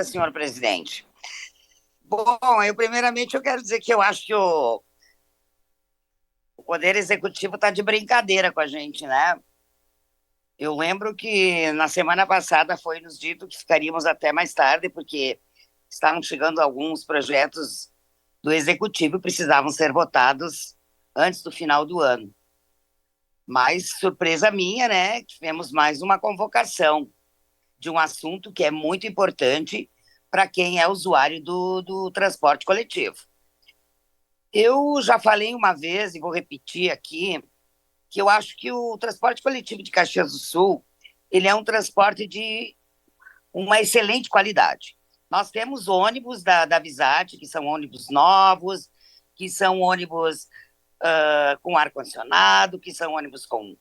senhor presidente. Bom, primeiramente eu quero dizer que eu acho que o Poder Executivo está de brincadeira com a gente, né? Eu lembro que na semana passada foi nos dito que ficaríamos até mais tarde, porque estavam chegando alguns projetos do Executivo e precisavam ser votados antes do final do ano. Mas, surpresa minha, né? Tivemos mais uma convocação de um assunto que é muito importante para quem é usuário do transporte coletivo. Eu já falei uma vez, e vou repetir aqui, que eu acho que o transporte coletivo de Caxias do Sul, ele é um transporte de uma excelente qualidade. Nós temos ônibus da Visat, que são ônibus novos, que são ônibus com ar-condicionado, que são ônibus com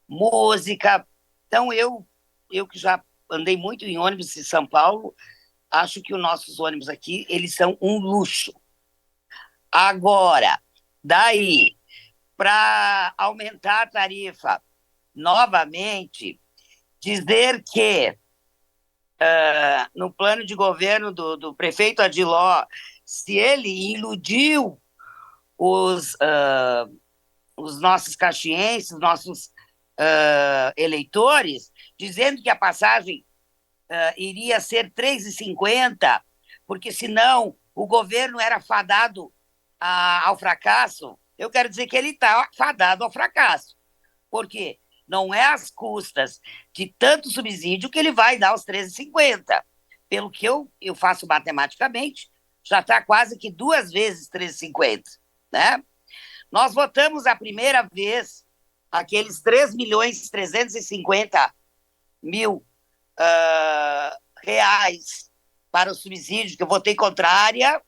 música. Então, eu que já andei muito em ônibus em São Paulo, acho que os nossos ônibus aqui, eles são um luxo. Agora, daí, para aumentar a tarifa novamente, dizer que no plano de governo do prefeito Adiló, se ele iludiu os nossos caxienses, nossos eleitores, dizendo que a passagem iria ser 3,50, porque senão o governo era fadado ao fracasso. Eu quero dizer que ele está fadado ao fracasso, porque não é às custas de tanto subsídio que ele vai dar os 13,50. Pelo que eu faço matematicamente, já está quase que 2 vezes 13,50, né? Nós votamos a primeira vez aqueles 3.350.000 reais para o subsídio, que eu votei contrária,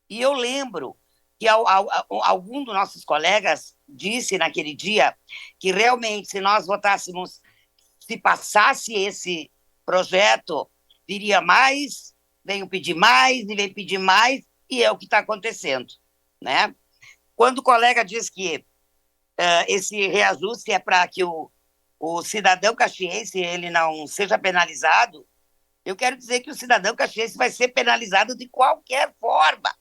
e eu lembro que algum dos nossos colegas disse naquele dia que realmente, se nós votássemos, se passasse esse projeto, viria mais, venham pedir mais, e vem pedir mais, e é o que está acontecendo, né? Quando o colega diz que esse reajuste é para que o cidadão caxiense ele não seja penalizado, eu quero dizer que o cidadão caxiense vai ser penalizado de qualquer forma,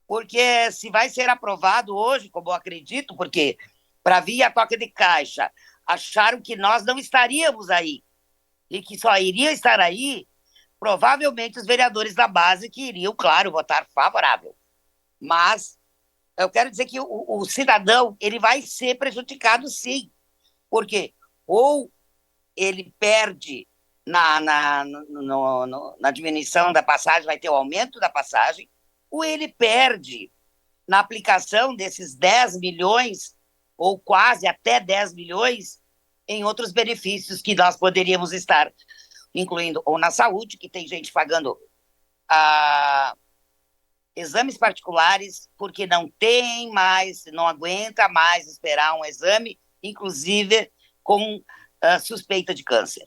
porque se vai ser aprovado hoje, como eu acredito, porque para via toque de caixa, acharam que nós não estaríamos aí, e que só iria estar aí, provavelmente, os vereadores da base que iriam, claro, votar favorável. Mas eu quero dizer que o cidadão ele vai ser prejudicado, sim, porque ou ele perde na diminuição da passagem, vai ter o aumento da passagem, ou ele perde na aplicação desses 10 milhões, ou quase até 10 milhões, em outros benefícios que nós poderíamos estar incluindo, ou na saúde, que tem gente pagando exames particulares, porque não tem mais, não aguenta mais esperar um exame, inclusive com suspeita de câncer.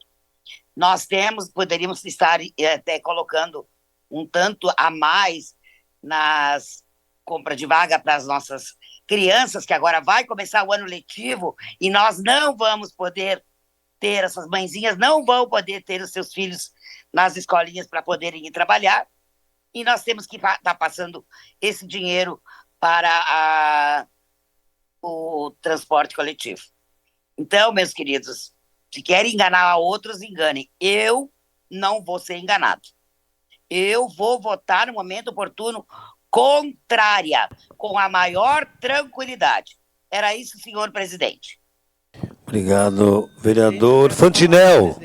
Nós poderíamos estar até colocando um tanto a mais nas compras de vaga para as nossas crianças, que agora vai começar o ano letivo e nós não vamos poder ter, essas mãezinhas não vão poder ter os seus filhos nas escolinhas para poderem ir trabalhar, e nós temos que estar passando esse dinheiro para o transporte coletivo. Então, meus queridos, se querem enganar outros, enganem. Eu não vou ser enganado. Eu vou votar no momento oportuno contrária, com a maior tranquilidade. Era isso, senhor presidente. Obrigado, vereador Fantinel.